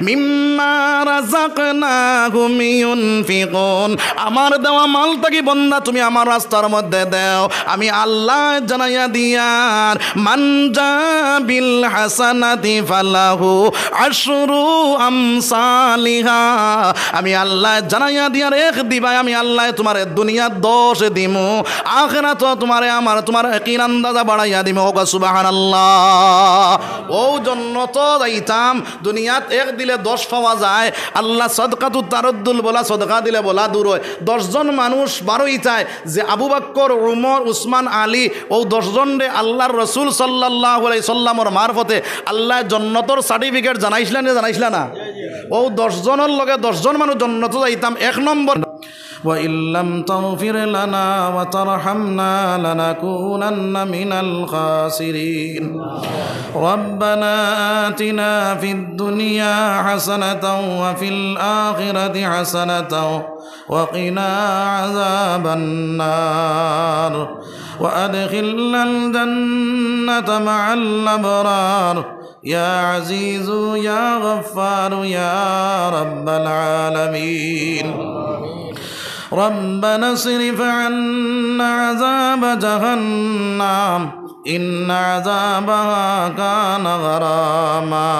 মিম্মা রাযাকনাহুম ইউনফিকুন, আমার দেওয়া মাল থেকে বন্দা তুমি আমার রাস্তার মধ্যে দাও। আমি আল্লাহ জানাইয়া দিয়ার, মান জাবিল হাসানাতি ফালাহু আশরু আমসালিহা। আমি আল্লাহ জানাইয়া দিয়ার 1 দিবাই, আমি আল্লাহ তোমার দুনিয়া 10 দিমু, আখিরাত তোমারে আমার তোমার ইয়াকিন আন্দাজা বাড়াইয়া দিমু। হোক সুবহানাল্লাহ। ও জন্নত যাইতাম, দুনিয়াত 1 দিলে 10 পাওয়া যায়। আল্লাহ সদকাতু তারদ্দুল বলা, সদকা দিলে বলা দূর হয়। 10 জন মানুষ 12 চায় যে আবু বকর, উমর, উসমান, আলী, ও 10 জন রে আল্লাহর রসুল সাল্লাল্লাহু আলাইহি সাল্লামর মারফতে আল্লাহ জন্নতর সার্টিফিকেট জানাইছিলেন না? জানাইছিলেন না? ও 10 জনের লগে 10 জন মানুষ জন্নত যাইতাম। 1 নম্বর, وَإِن لَّمْ تَغْفِرْ لَنَا وَتَرْحَمْنَا لَنَكُونَنَّ مِنَ الْخَاسِرِينَ رَبَّنَا آتِنَا فِي الدُّنْيَا حَسَنَةً وَفِي الْآخِرَةِ حَسَنَةً وَقِنَا عَذَابَ النَّارِ وَأَدْخِلْنَا الْجَنَّةَ مَعَ الْأَبْرَارِ يا عزيز يا غفار يا رب العالمين ربنا اصرف عنا عذاب جهنم إن عذابها كان غراما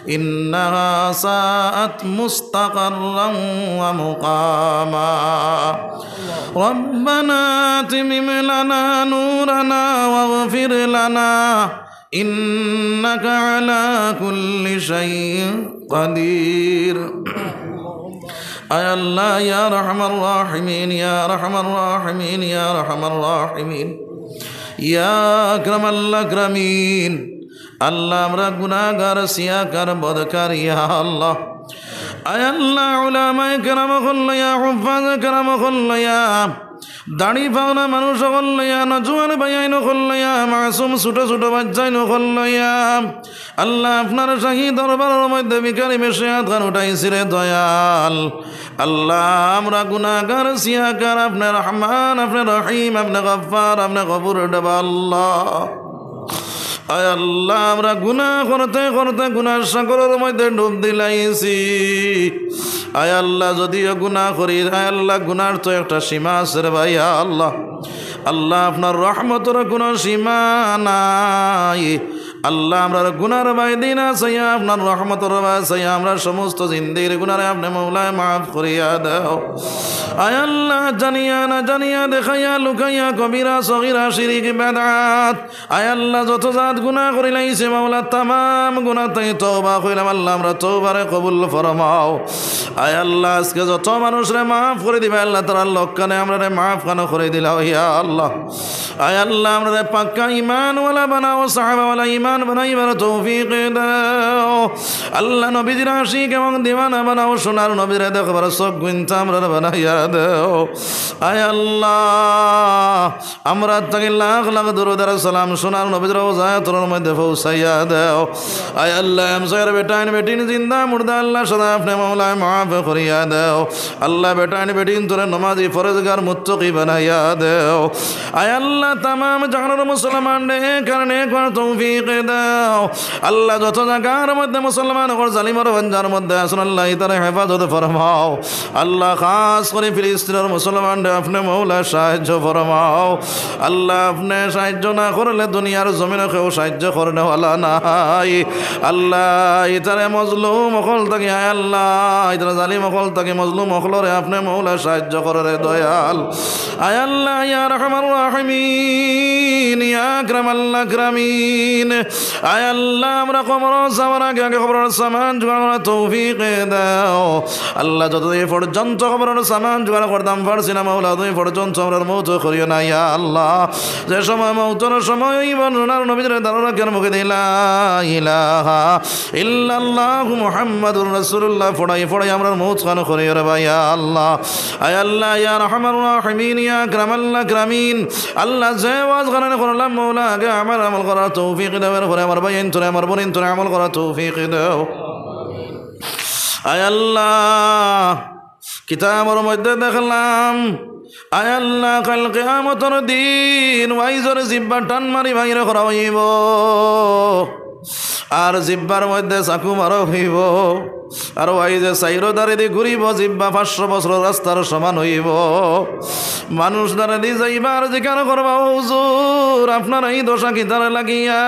إنها ساءت مستقرا ومقاما ربنا أتمم لنا نورنا واغفر لنا إنك على كل شيء قدير أي الله يا رحم الراحمين يا رحم الراحمين يا رحم الراحمين يا أكرم الأكرمين আল্লাহ আমরা গুনাহগার সিয়াকার বদকার ইয়া আল্লাহ আয় আল্লাহ উলামায়ে কেরাম খুল্লা ইয়া হুফাজ কেরাম খুল্লা ইয়া দাড়ি পাওনা মানুষ সকল লইয়া নজুয়ান ভাইয়াই নকল লইয়া মাসুম ছোট ছোট বাচ্চাই নকল লইয়া আল্লাহ আপনার শাহী দরবারের মধ্যে ভিখারি বেশে হাত খান উঠাইছিলে দয়াল আল্লাহ আমরা গুনাহগার সিয়াকার আপনি রহমান আপনি রহিম আপনি গফফার আপনি গফুর দেবা আল্লাহ আয় আল্লাহ আমরা গুনাহ করতে করতে গুনার সাগরের মধ্যে ডুব দিলাইছি আয় আল্লাহ যদিও গুনাহ করি আয় আল্লাহ গুনার তো একটা সীমা আছে রে ভাই আল্লাহ আল্লাহ আপনার রহমতের কোনো সীমা নাই আল্লাহ আমরা গুনার বাইদিন আছে আপনার রহমতের আছে আমরা সমস্ত জিন্দির গুনারে আপনি মৌলায় মাফ করিয়া দাও আয় আল্লাহ জানিয়া না জানিয়া দেখাইয়া লুকাইয়া কবিরা সগীরা শিরিক বেদাত আয় আল্লাহ যত জাত গুনাহ করিলাইছে মাওলা তামাম গুনাহ তাই তওবা কইলাম আল্লাহ আমরা তওবারে কবুল ফরমাও আয় আল্লাহ আজকে যত মানুষরে মাফ করে দিবে আল্লাহ তাআলা লক্কানে আমরারে মাফ কেন করে দিলাও ইয়া আল্লাহ আয় আল্লাহ আমরারে পাক্কা ঈমান ওয়ালা বানাও সাহাবা ওয়ালা ঈমান বানাইবার তৌফিক দাও আল্লাহ নবীর আশিক এবং দিওয়ানা বানাও সোনার নবীরে দেখবার চোখ গুনতা আমরারে বানাইয়া দাও আয় আল্লাহ আমরা তাকে লাখ লাখ দরুদ আর সালাম সোনার নবীর রওজায় তোর মধ্যে পৌঁছাইয়া দাও আয় আল্লাহ আমসার বেটাইন বেটিন জিন্দা মুর্দা আল্লাহ সদা আপনি মওলায় মাফ করিয়া দাও আল্লাহ বেটাইন বেটিন তোরে নমাজি ফরজগার মুত্তাকি বানাইয়া দাও আয় আল্লাহ तमाम জাহানের মুসলমান রে কারণে কর তৌফিক দাও আল্লাহ যত জায়গার মধ্যে মুসলমান কর জালিমের বঞ্জার মধ্যে আসুন আল্লাহ তার হেফাজত ফরমাও আল্লাহ খাস করে ফিলিস্তিনের মুসলমান রে আপনি মওলা সাহায্য ফরমাও আল্লাহ আপনি সাহায্য না করলে দুনিয়ার জমিনে কেউ সাহায্য করনে ওয়ালা নাই আল্লাহ ইতারে মজলুম অকল থাকি আয় আল্লাহ ইতারে জালিম অকল থাকি মজলুম অকলরে আপনি মওলা সাহায্য করে দয়াল আয় আল্লাহ ইয়া রহমান রাহিমিন ইয়া আকরামাল আকরামিন আয় আল্লাহ আমরা কবর যাওয়ার আগে আগে কবরের সামান জোগাড় করার তৌফিক দাও আল্লাহ যতদিন পর্যন্ত কবরের সামান জোগাড় করতাম পারছি না মওলা তুমি পর্যন্ত আমরা মৌত করিও না ইয়া আল্লাহ যে সময় মৌতের সময় বর্ণনার নবীর দারুণাকের মুখে দিলা ইলাহা ইল্লাল্লাহু মুহাম্মাদুর রাসূলুল্লাহ ফড়াই ফড়াই আমরা মৌত খান করিও রে ভাই আল্লাহ আয় আল্লাহ ইয়া রহমান রাহিমিন ইয়া আকরামাল আকরামিন আল্লাহ যে ওয়াজ গানে করলাম মওলা আগে আমার আমল করার তৌফিক দাও এর পরে আমার ভাই তোরে আমার বোন তোরে আমল করার তৌফিক দাও আয় আল্লাহ কিতাবের মধ্যে দেখলাম আয় আল্লাহ কাল কিয়ামতের দিন ওয়াইজর জিব্বা টান মারি বাইরে করা হইব আর জিব্বার মধ্যে চাকু মারা হইব আর ওয়াইজে সাইরো দাঁড়ে দিয়ে ঘুরিব জিব্বা 500 বছর রাস্তার সমান হইব মানুষ দাঁড়ে দিয়ে যাইবা আর জিজ্ঞাসা করবা হুজুর আপনার এই দশা কি তারা লাগিয়া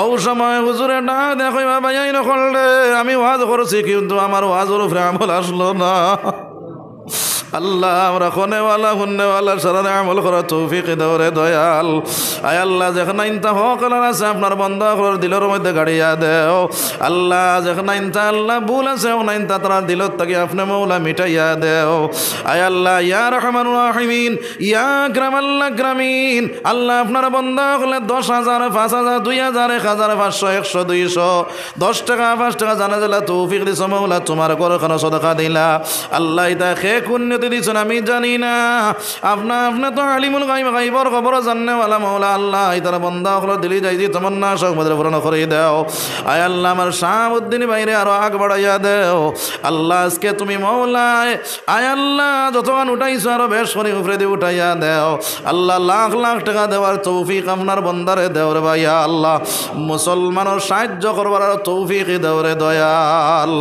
ও সময় হুজুরে না দেখইবা ভাইয়াই নকল রে আমি ওয়াজ করছি কিন্তু আমার ওয়াজের উপরে আমল আসলো না আল্লাহ আমরা খুনেওয়ালা সারানে আমল করা তৌফিক দাও রে দয়াল আয় আল্লাহ যেখানে ইনতা হক আছে আপনার বন্ধ করার দিলের মধ্যে গাড়িয়া দেও আল্লাহ যেখানে ইনতা আল্লাহ ভুল আছে ওনা ইনতা তার দিলত তাকে আপনি মৌলা মিটাইয়া দেও আয় আল্লাহ ইয়া রহমান রাহিমিন ইয়া আকরামাল আকরামিন আল্লাহ আপনার বন্ধ হলে 10,000 5,000 2,000 1,000 500 100 200 10 টাকা 5 টাকা জানা দিলা তৌফিক দিছ মৌলা তোমার ঘর খানা সদকা দিলা আল্লাহ ইতা খে কোন দিয়েছেন আমি জানি না আপনার তো আলিমুল গাইবর খবর জাননেওয়ালা মৌলা আল্লাহ তারা বন্ধা হলো দিলি যাইছি তমন্না শখ মধ্যে পূরণ করে দাও আয় আল্লাহ আমার শাহাবুদ্দিন বাইরে আরো আগ বাড়াইয়া দেও আল্লাহ আজকে তুমি মৌলায় আয় আল্লাহ যতক্ষণ উঠাইছো আরো বেশ করে উপরে দিয়ে উঠাইয়া দেও আল্লাহ লাখ লাখ টাকা দেওয়ার তৌফিক আপনার বন্দারে দেও রে ভাইয়া আল্লাহ মুসলমানের সাহায্য করবার আরো তৌফিক দেও রে দয়াল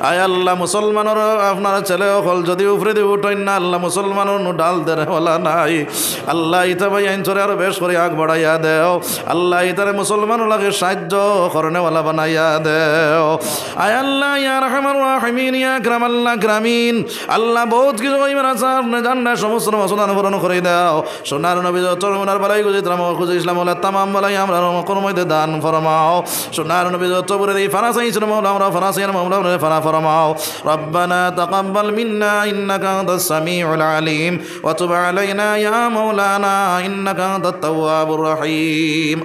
আয় আল্লাহ মুসলমানের আপনার ছেলে হল যদি উপরে দিয়ে উঠাই না আল্লাহ মুসলমানের ডাল দেওয়ালা নাই আল্লাহ ইতা ভাই আইনচরে আরো বেশ করে আগ বাড়াইয়া দেও আল্লাহ ইতারে মুসলমানও লাগে সাহায্য করনেওয়ালা বানাইয়া দেও আয় আল্লাহ ইয়া রহমান রাহিমিন ইয়া আকরামাল আকরামিন আল্লাহ বহুত কিছু কইবার আছে আপনি জান্না সমস্ত মসনান পূরণ করে দাও সোনার নবী যত ওনার বালাই গুজিত রাম খুঁজে ইসলাম ওলা তামাম বালাই আমরা কর্মতে দান ফরমাও সোনার নবী যত বলে এই ফানা চাইছিল মৌলা আমরা ফানা চাই মৌলা ফানা ফরমাও রব্বানা তাকাব্বাল মিন্না ইন্নাকা আনতাস সামিউল আলিম ওয়া তুব আলাইনা ইয়া মাওলানা ইন্নাকা আনতাত তাওয়াবুর রহিম।